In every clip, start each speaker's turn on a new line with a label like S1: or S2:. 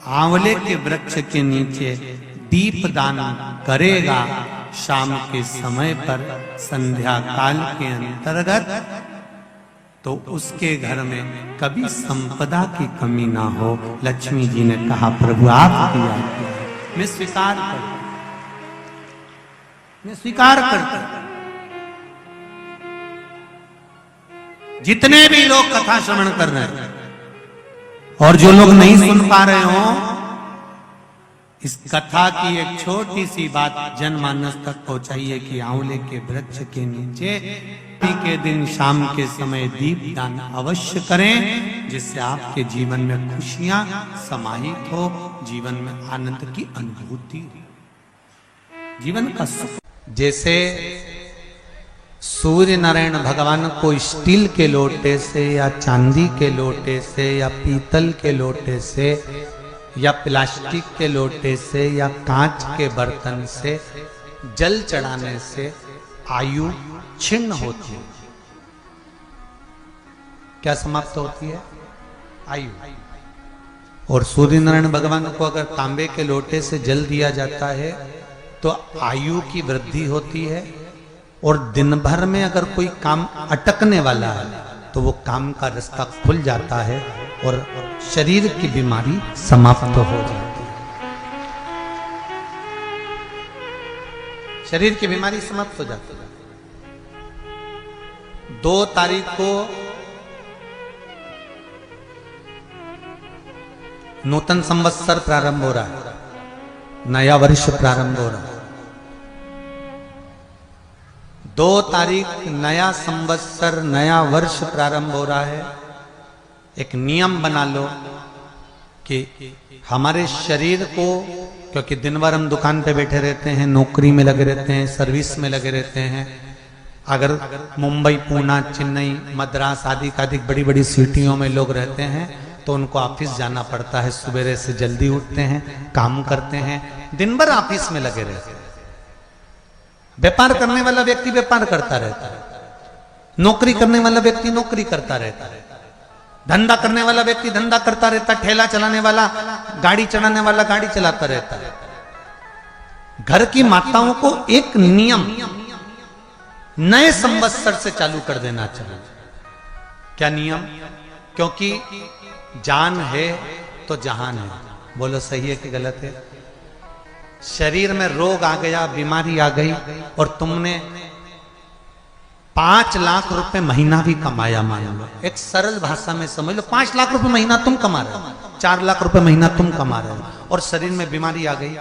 S1: आंवले के वृक्ष के नीचे दीप दान करेगा शाम के समय पर संध्या काल के अंतर्गत, तो उसके घर में कभी संपदा की कमी ना हो। लक्ष्मी जी ने कहा प्रभु आपकी आज्ञा है, मैं स्वीकार करता, मैं स्वीकार करता। जितने भी लोग कथा श्रवण कर रहे हैं और जो लोग नहीं सुन पा रहे हो, इस कथा की एक छोटी सी बात जनमानस तक पहुंचाइए कि आंवले के वृक्ष के नीचे के दिन शाम के समय दीप दान अवश्य करें, जिससे आपके जीवन में खुशियां समाहित हो, जीवन में आनंद की अनुभूति, जीवन का सुख। जैसे सूर्य नारायण भगवान को स्टील के लोटे से या चांदी के लोटे से या पीतल के लोटे से या प्लास्टिक के लोटे से या कांच के बर्तन से जल चढ़ाने से आयु छिन्न होती है। क्या समाप्त होती है? आयु। और सूर्य नारायण भगवान को अगर तांबे के लोटे से जल दिया जाता है तो आयु की वृद्धि होती है, और दिन भर में अगर कोई काम अटकने वाला है तो वो काम का रास्ता खुल जाता है और शरीर की बीमारी समाप्त हो जाती है। शरीर की बीमारी समाप्त हो जाती है। 2 तारीख को नूतन संवत्सर प्रारंभ हो रहा है, नया वर्ष प्रारंभ हो रहा है। 2 तारीख नया संवत्सर नया वर्ष प्रारंभ हो रहा है। एक नियम बना लो कि हमारे शरीर को, क्योंकि दिन भर हम दुकान पे बैठे रहते हैं, नौकरी में लगे रहते हैं, सर्विस में लगे रहते हैं। अगर मुंबई, पूना, चेन्नई, मद्रास आदि अधिक बड़ी बड़ी सिटियों में लोग रहते हैं तो उनको ऑफिस जाना पड़ता है। सवेरे से जल्दी उठते हैं, काम करते हैं, दिन भर ऑफिस में लगे रहते हैं। व्यापार करने वाला व्यक्ति व्यापार करता रहता है, नौकरी करने वाला व्यक्ति नौकरी करता रहता है, धंधा करने वाला व्यक्ति धंधा करता रहता है, ठेला चलाने वाला, गाड़ी चलाने वाला गाड़ी चलाता रहता है। घर की माताओं को एक नियम नए संवत्सर से चालू कर देना चाहिए। क्या नियम? क्योंकि जान है तो जहान है। बोलो सही है कि गलत है? शरीर में रोग आ गया, बीमारी आ गई और तुमने 5 लाख रुपए महीना भी कमाया, मान लो, एक सरल भाषा में समझ लो, 5 लाख रुपए महीना तुम कमा रहे हो, 4 लाख रुपए महीना तुम कमा रहे हो, और शरीर में बीमारी आ गई।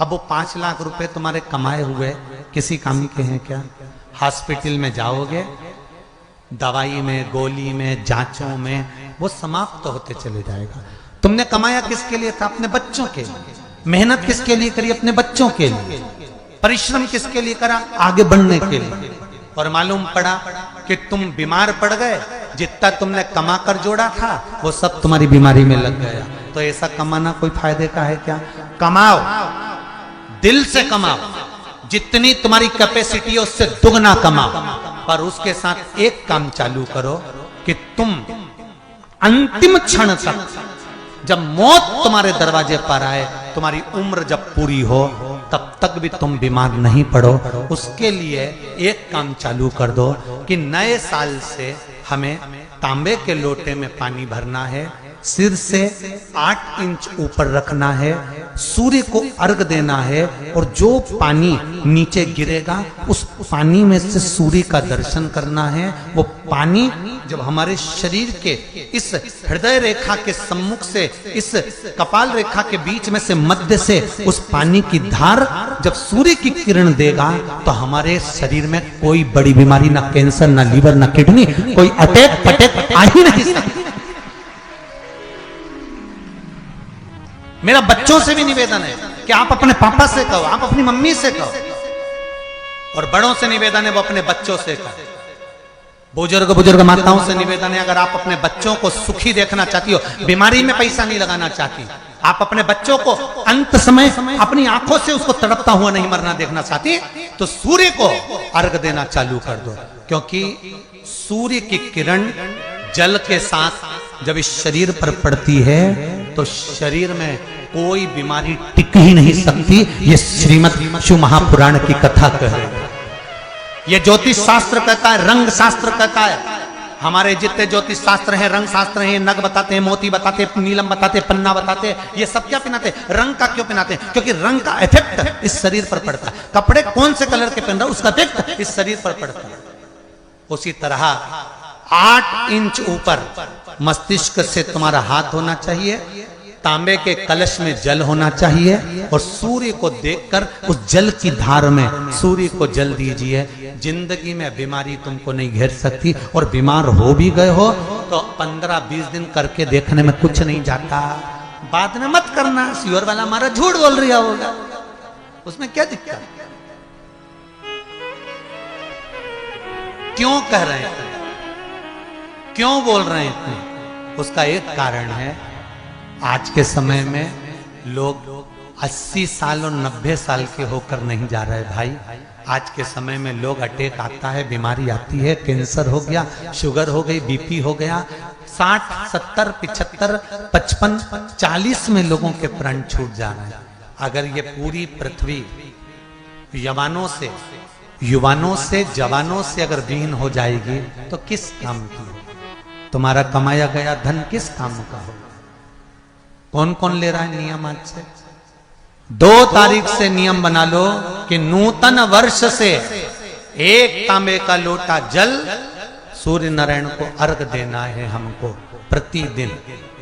S1: अब वो 5 लाख रुपए तुम्हारे कमाए हुए किसी काम के हैं क्या? हॉस्पिटल में जाओगे, दवाई में, गोली में, जांचों में वो समाप्त होते चले जाएगा। तुमने कमाया किसके लिए था? अपने बच्चों के लिए। मेहनत किसके लिए करी? अपने बच्चों के लिए। परिश्रम किसके लिए करा? आगे बढ़ने के लिए। और मालूम पड़ा कि तुम बीमार पड़ गए, जितना तुमने कमा कर जोड़ा था वो सब तुम्हारी बीमारी में लग गया। तो ऐसा कमाना कोई फायदे का है क्या? कमाओ, दिल से कमाओ, जितनी तुम्हारी कैपेसिटी है उससे दुगना कमाओ, पर उसके साथ एक काम चालू करो कि तुम अंतिम क्षण तक, जब मौत तुम्हारे दरवाजे पर आए, तुम्हारी उम्र जब पूरी हो, तब तक भी तुम बीमार नहीं पड़ो। उसके लिए एक काम चालू कर दो कि नए साल से हमें तांबे के लोटे में पानी भरना है, सिर से 8 इंच ऊपर रखना है, सूर्य को अर्घ देना है, और जो पानी नीचे गिरेगा उस पानी में से सूर्य का दर्शन करना है। वो पानी जब हमारे शरीर के इस हृदय रेखा के सम्मुख से, इस कपाल रेखा के बीच में से, मध्य से उस पानी की धार जब सूर्य की किरण देगा तो हमारे शरीर में कोई बड़ी बीमारी, ना कैंसर, ना लीवर, ना किडनी, कोई अटैक पटैक आ ही नहीं सकती। मेरा बच्चों से भी निवेदन है कि आप अपने पापा से कहो, आप अपनी मम्मी से कहो, और बड़ों से निवेदन है वो अपने बच्चों से कहो। बुजुर्ग माताओं से निवेदन है, अगर आप अपने बच्चों को सुखी देखना चाहती हो, बीमारी में पैसा नहीं लगाना चाहती, आप अपने बच्चों को अंत समय अपनी आंखों से उसको तड़पता हुआ नहीं मरना देखना चाहती, तो सूर्य को अर्घ देना चालू कर दो। क्योंकि सूर्य की किरण जल के साथ जब इस शरीर पर पड़ती है तो शरीर में कोई बीमारी टिक ही नहीं सकती। ये श्रीमद् शिव महापुराण की कथा कह रही है। ये ज्योतिष शास्त्र कहता है, रंग शास्त्र कहता है। हमारे जितने ज्योतिष शास्त्र हैं, रंग शास्त्र हैं, नग बताते हैं, मोती बताते हैं, नीलम बताते हैं, पन्ना बताते हैं, ये सब क्या पहनाते हैं? रंग का क्यों पहनाते हैं? क्योंकि रंग का इफेक्ट इस शरीर पर पड़ता है। कपड़े कौन से कलर के पहन रहा है, उसका इफेक्ट इस शरीर पर पड़ता है। उसी तरह 8 इंच ऊपर मस्तिष्क से तुम्हारा हाथ होना चाहिए, तांबे के कलश में जल होना चाहिए, और सूर्य को देखकर उस जल की धार में सूर्य को जल दीजिए। जिंदगी में बीमारी तुमको नहीं घेर सकती। और बीमार हो भी गए हो तो 15-20 दिन करके देखने में कुछ नहीं जाता। बाद में मत करना, श्योर वाला हमारा झूठ बोल रहा होगा, उसमें क्या दिक्कत? क्यों कह रहे हैं, क्यों बोल रहे हैं? उसका एक कारण है, आज के समय में लोग 80 साल और 90 साल के होकर नहीं जा रहे भाई। आज के समय में लोग अटैक आता है, बीमारी आती है, कैंसर हो गया, शुगर हो गई, बीपी हो गया, 60, 70, 75, 55, 40 में लोगों के प्राण छूट जा रहे हैं। अगर ये पूरी पृथ्वी युवानों से जवानों से अगर विहीन हो जाएगी तो किस काम की? तुम्हारा कमाया गया धन किस काम का हो? कौन कौन ले रहा है नियम? आज से 2 तारीख से नियम बना लो कि नूतन वर्ष से 1 तांबे का लोटा जल सूर्य नारायण को अर्घ देना है हमको प्रतिदिन।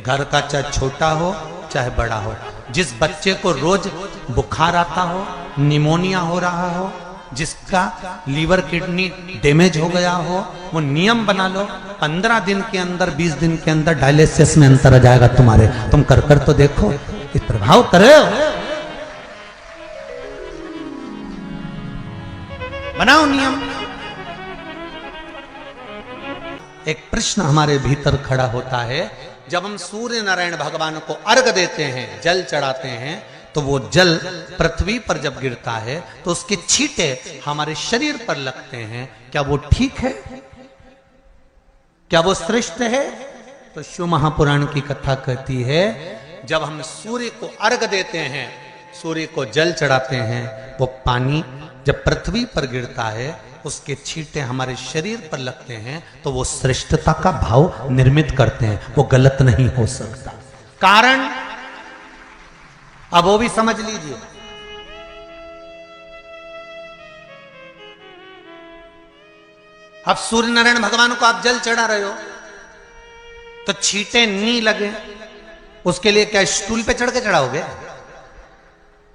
S1: घर का चाहे छोटा हो चाहे बड़ा हो, जिस बच्चे को रोज बुखार आता हो, निमोनिया हो रहा हो, जिसका लीवर किडनी डैमेज हो गया हो, वो नियम बना लो 15 दिन के अंदर, 20 दिन के अंदर डायलिसिस में अंतर आ जाएगा तुम्हारे। तुम कर तो देखो, इस प्रभाव करे। बनाओ नियम। एक प्रश्न हमारे भीतर खड़ा होता है, जब हम सूर्य नारायण भगवान को अर्घ देते हैं, जल चढ़ाते हैं, तो वो जल पृथ्वी पर जब गिरता है तो उसके छींटे हमारे शरीर पर लगते हैं। क्या वो ठीक है? क्या वो श्रेष्ठ है? तो शिव महापुराण की कथा कहती है, जब हम सूर्य को अर्घ देते हैं, सूर्य को जल चढ़ाते हैं, वो पानी जब पृथ्वी पर गिरता है, उसके छींटे हमारे शरीर पर लगते हैं, तो वो श्रेष्ठता का भाव निर्मित करते हैं। वो गलत नहीं हो सकता। कारण अब वो भी समझ लीजिए। अब सूर्य नारायण भगवान को आप जल चढ़ा रहे हो तो छींटे नहीं लगे, उसके लिए क्या स्टूल पे चढ़ के चढ़ाओगे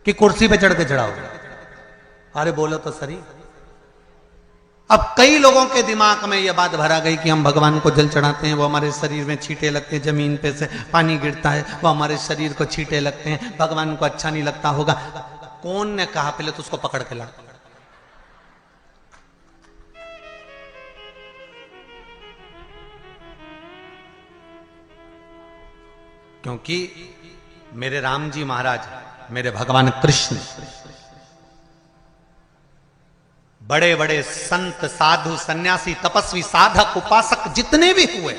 S1: कि कुर्सी पे चढ़ के चढ़ाओगे? अरे बोलो तो सही। अब कई लोगों के दिमाग में यह बात भरा गई कि हम भगवान को जल चढ़ाते हैं, वो हमारे शरीर में छींटे लगते हैं, जमीन पे से पानी गिरता है, वो हमारे शरीर को छींटे लगते हैं, भगवान को अच्छा नहीं लगता होगा। कौन ने कहा? पहले तो उसको पकड़ के ला। क्योंकि मेरे राम जी महाराज, मेरे भगवान कृष्ण, बड़े बड़े संत, साधु, सन्यासी, तपस्वी, साधक, उपासक जितने भी हुए,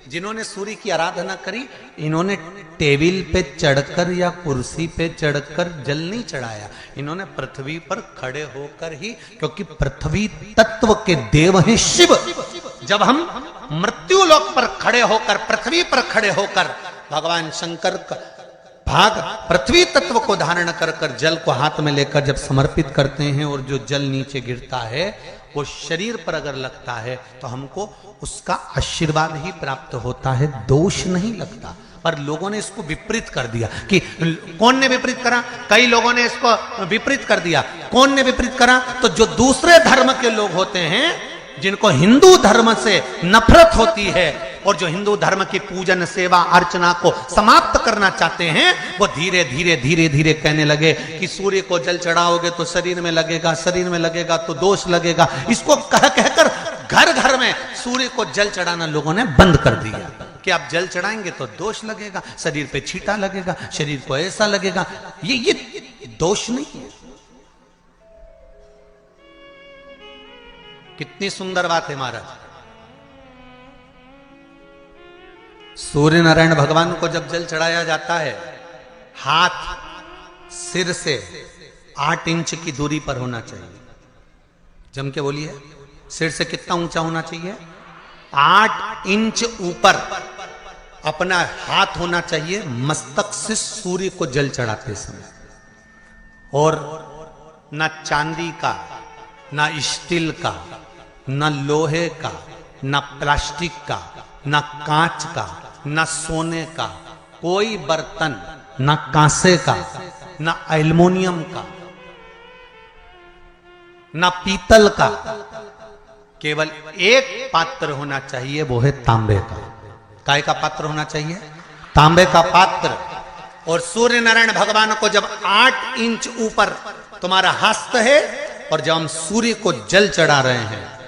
S1: जिन्होंने सूर्य की आराधना करी, इन्होंने टेबल पे चढ़कर या कुर्सी पे चढ़कर जल नहीं चढ़ाया। इन्होंने पृथ्वी पर खड़े होकर ही, क्योंकि पृथ्वी तत्व के देव हैं शिव। जब हम मृत्यु लोक पर खड़े होकर, पृथ्वी पर खड़े होकर भगवान शंकर का भाग पृथ्वी तत्व को धारण कर कर जल को हाथ में लेकर जब समर्पित करते हैं, और जो जल नीचे गिरता है वो शरीर पर अगर लगता है तो हमको उसका आशीर्वाद ही प्राप्त होता है, दोष नहीं लगता। पर लोगों ने इसको विपरीत कर दिया। कि कौन ने विपरीत करा? कई लोगों ने इसको विपरीत कर दिया। कौन ने विपरीत करा? तो जो दूसरे धर्म के लोग होते हैं, जिनको हिंदू धर्म से नफरत होती है और जो हिंदू धर्म की पूजन, सेवा, अर्चना को समाप्त करना चाहते हैं, वो धीरे धीरे धीरे धीरे कहने लगे कि सूर्य को जल चढ़ाओगे तो शरीर में लगेगा, शरीर में लगेगा तो दोष लगेगा। इसको कह कहकर घर घर में सूर्य को जल चढ़ाना लोगों ने बंद कर दिया कि आप जल चढ़ाएंगे तो दोष लगेगा, शरीर पे छींटा लगेगा, शरीर को ऐसा लगेगा। ये दोष नहीं है। कितनी सुंदर बात है महाराज। सूर्य नारायण भगवान को जब जल चढ़ाया जाता है, हाथ सिर से 8 इंच की दूरी पर होना चाहिए। जम के बोलिए, सिर से कितना ऊंचा होना चाहिए? 8 इंच ऊपर अपना हाथ होना चाहिए मस्तक से सूर्य को जल चढ़ाते समय। और ना चांदी का, ना स्टील का, ना लोहे का, ना प्लास्टिक का, ना कांच का, ना सोने का कोई बर्तन, ना कांसे का, ना एल्युमिनियम का, ना पीतल का, केवल एक पात्र होना चाहिए, वो है तांबे का। काय का पात्र होना चाहिए? तांबे का पात्र। और सूर्य नारायण भगवान को जब 8 इंच ऊपर तुम्हारा हस्त है, और जब हम सूर्य को जल चढ़ा रहे हैं,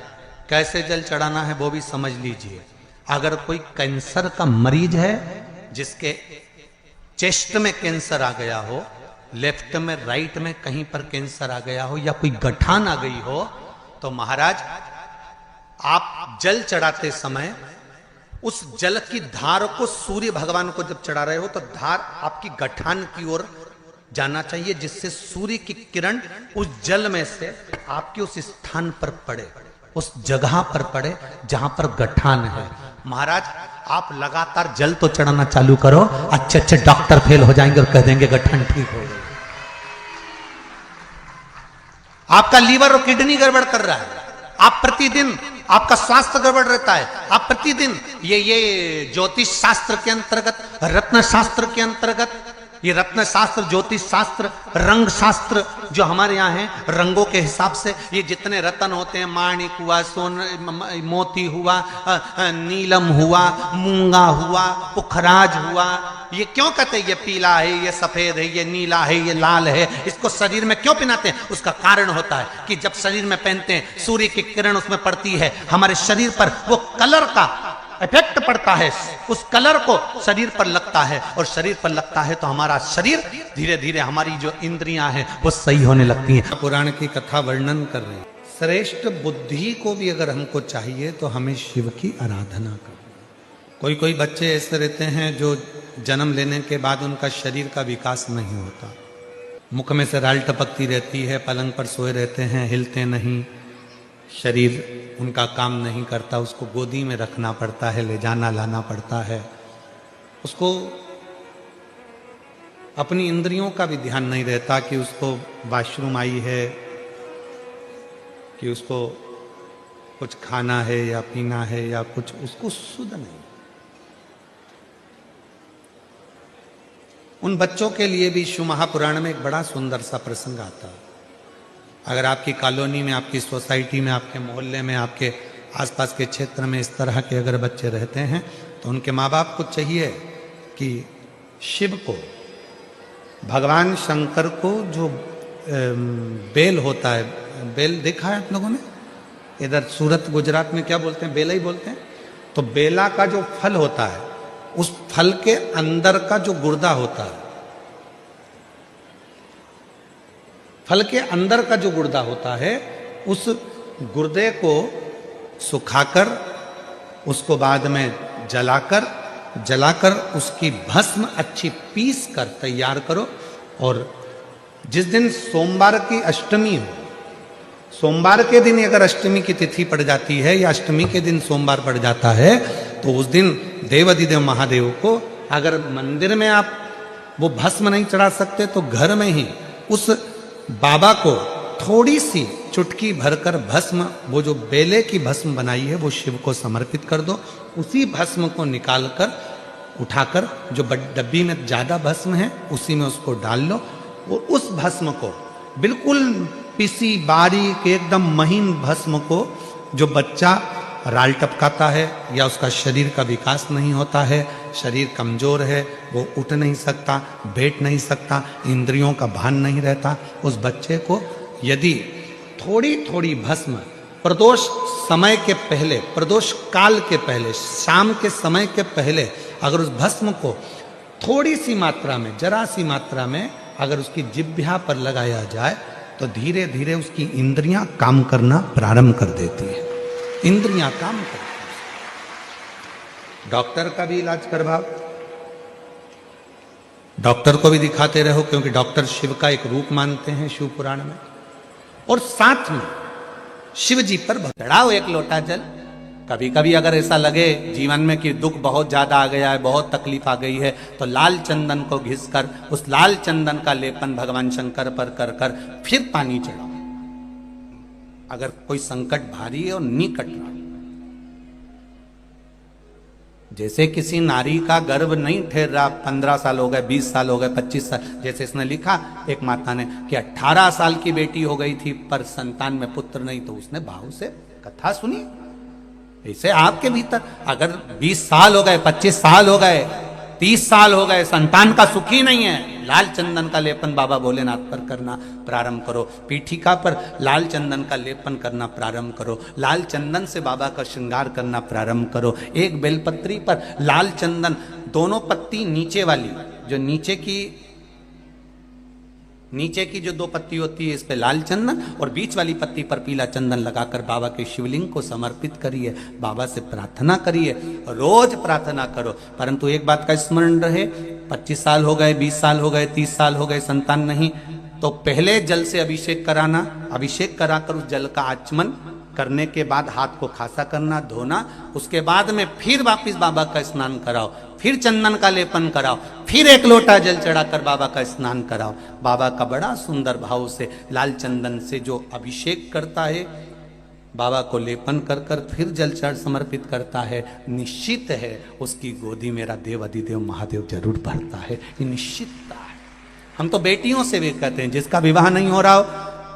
S1: कैसे जल चढ़ाना है वो भी समझ लीजिए। अगर कोई कैंसर का मरीज है, जिसके चेस्ट में कैंसर आ गया हो, लेफ्ट में, राइट में कहीं पर कैंसर आ गया हो, या कोई गठान आ गई हो, तो महाराज आप जल चढ़ाते समय उस जल की धार को सूर्य भगवान को जब चढ़ा रहे हो, तो धार आपकी गठान की ओर जाना चाहिए, जिससे सूर्य की किरण उस जल में से आपके उस स्थान पर पड़े, उस जगह पर पड़े जहां पर गठान है। महाराज आप लगातार जल तो चढ़ाना चालू करो, अच्छे अच्छे डॉक्टर फेल हो जाएंगे और कह देंगे गठान ठीक हो गई। आपका लीवर और किडनी गड़बड़ कर रहा है, आप प्रतिदिन, आपका स्वास्थ्य गड़बड़ रहता है, आप प्रतिदिन ये ज्योतिष शास्त्र के अंतर्गत, रत्न शास्त्र के अंतर्गत, ये रत्न शास्त्र, ज्योतिष शास्त्र, रंग शास्त्र जो हमारे यहाँ है, रंगों के हिसाब से ये जितने रत्न होते हैं, माणिक हुआ, मोती हुआ, नीलम हुआ, मूंगा हुआ, पुखराज हुआ, ये क्यों कहते हैं ये पीला है, ये सफेद है, ये नीला है, ये लाल है, इसको शरीर में क्यों पहनाते हैं? उसका कारण होता है कि जब शरीर में पहनते हैं, सूर्य की किरण उसमें पड़ती है, हमारे शरीर पर वो कलर का इफेक्ट पड़ता है, उस कलर को शरीर पर लगता है, और शरीर पर लगता है तो हमारा शरीर धीरे धीरे, हमारी जो इंद्रियां हैं वो सही होने लगती हैं। पुराण की कथा वर्णन कर रहे हैं, श्रेष्ठ बुद्धि को भी अगर हमको चाहिए तो हमें शिव की आराधना करनी। कोई कोई बच्चे ऐसे रहते हैं जो जन्म लेने के बाद उनका शरीर का विकास नहीं होता, मुख में से राल टपकती रहती है, पलंग पर सोए रहते हैं, हिलते नहीं, शरीर उनका काम नहीं करता, उसको गोदी में रखना पड़ता है, ले जाना लाना पड़ता है, उसको अपनी इंद्रियों का भी ध्यान नहीं रहता कि उसको वॉशरूम आई है, कि उसको कुछ खाना है या पीना है या कुछ, उसको सुध नहीं। उन बच्चों के लिए भी शिव महापुराण में एक बड़ा सुंदर सा प्रसंग आता है। अगर आपकी कॉलोनी में, आपकी सोसाइटी में, आपके मोहल्ले में, आपके आसपास के क्षेत्र में इस तरह के अगर बच्चे रहते हैं, तो उनके माँ बाप को चाहिए कि शिव को, भगवान शंकर को जो बेल होता है, बेल देखा है आप लोगों ने? इधर सूरत गुजरात में क्या बोलते हैं? बेला ही बोलते हैं। तो बेला का जो फल होता है, उस फल के अंदर का जो गुर्दा होता है, फल के अंदर का जो गुर्दा होता है, उस गुर्दे को सुखाकर, उसको बाद में जलाकर उसकी भस्म अच्छी पीस कर तैयार करो, और जिस दिन सोमवार की अष्टमी हो, सोमवार के दिन अगर अष्टमी की तिथि पड़ जाती है या अष्टमी के दिन सोमवार पड़ जाता है, तो उस दिन देवाधिदेव महादेव को, अगर मंदिर में आप वो भस्म नहीं चढ़ा सकते, तो घर में ही उस बाबा को थोड़ी सी चुटकी भरकर भस्म, वो जो बेले की भस्म बनाई है, वो शिव को समर्पित कर दो। उसी भस्म को निकालकर, उठाकर, जो डब्बी में ज्यादा भस्म है उसी में उसको डाल लो, और उस भस्म को बिल्कुल पिसी बारीक एकदम महीन भस्म को, जो बच्चा राल टपकाता है या उसका शरीर का विकास नहीं होता है, शरीर कमजोर है, वो उठ नहीं सकता, बैठ नहीं सकता, इंद्रियों का भान नहीं रहता, उस बच्चे को यदि थोड़ी थोड़ी भस्म प्रदोष समय के पहले, प्रदोष काल के पहले, शाम के समय के पहले, अगर उस भस्म को थोड़ी सी मात्रा में, जरा सी मात्रा में अगर उसकी जिह्वा पर लगाया जाए, तो धीरे धीरे उसकी इंद्रियां काम करना प्रारंभ कर देती है। इंद्रियां काम करती हैं। डॉक्टर का भी इलाज करवाओ, डॉक्टर को भी दिखाते रहो, क्योंकि डॉक्टर शिव का एक रूप मानते हैं शिव पुराण में। और साथ में शिव जी पर चढ़ाओ एक लोटा जल। कभी कभी अगर ऐसा लगे जीवन में कि दुख बहुत ज्यादा आ गया है, बहुत तकलीफ आ गई है, तो लाल चंदन को घिसकर उस लाल चंदन का लेपन भगवान शंकर पर कर कर फिर पानी चढ़ाओ। अगर कोई संकट भारी है और निकट रहा, जैसे किसी नारी का गर्भ नहीं ठहर रहा, 15 साल हो गए, 20 साल हो गए, 25 साल, जैसे इसने लिखा एक माता ने कि 18 साल की बेटी हो गई थी पर संतान में पुत्र नहीं, तो उसने भाव से कथा सुनी। ऐसे आपके भीतर अगर 20 साल हो गए, 25 साल हो गए, 30 साल हो गए, संतान का सुख ही नहीं है, लाल चंदन का लेपन बाबा भोलेनाथ पर करना प्रारंभ करो। पीठिका पर लाल चंदन का लेपन करना प्रारंभ करो। लाल चंदन से बाबा का श्रृंगार करना प्रारंभ करो। एक बेलपत्री पर लाल चंदन, दोनों पत्ती नीचे वाली, जो नीचे की जो 2 पत्ती होती है, इस पे लाल चंदन, और बीच वाली पत्ती पर पीला चंदन लगाकर बाबा के शिवलिंग को समर्पित करिए। बाबा से प्रार्थना करिए, रोज प्रार्थना करो। परंतु एक बात का स्मरण रहे, 25 साल हो गए, 20 साल हो गए, 30 साल हो गए, संतान नहीं, तो पहले जल से अभिषेक कराना। अभिषेक कराकर उस जल का आचमन करने के बाद हाथ को खासा करना, धोना। उसके बाद में फिर वापिस बाबा का स्नान कराओ, फिर चंदन का लेपन कराओ, फिर एक लोटा जल चढ़ाकर बाबा का स्नान कराओ। बाबा का बड़ा सुंदर भाव से लाल चंदन से जो अभिषेक करता है, बाबा को लेपन कर कर फिर जल चढ़ समर्पित करता है, निश्चित है उसकी गोदी मेरा देव अधिदेव महादेव जरूर भरता है। ये निश्चितता है। हम तो बेटियों से भी कहते हैं, जिसका विवाह नहीं हो रहा हो,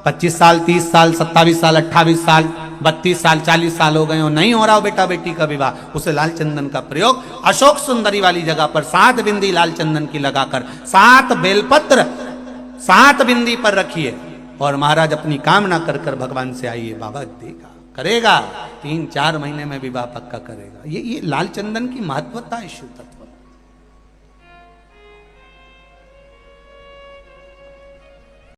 S1: 25 साल, 30 साल, 27 साल, 28 साल, 32 साल, 40 साल हो गए हो, नहीं हो रहा हो बेटा बेटी का विवाह, उसे लाल चंदन का प्रयोग अशोक सुंदरी वाली जगह पर 7 बिंदी लाल चंदन की लगाकर 7 बेलपत्र 7 बिंदी पर रखिए और महाराज अपनी कामना कर कर भगवान से आइए। बाबा देगा, करेगा, 3-4 महीने में विवाह पक्का करेगा। ये लाल चंदन की महत्वता है शिव तत्व।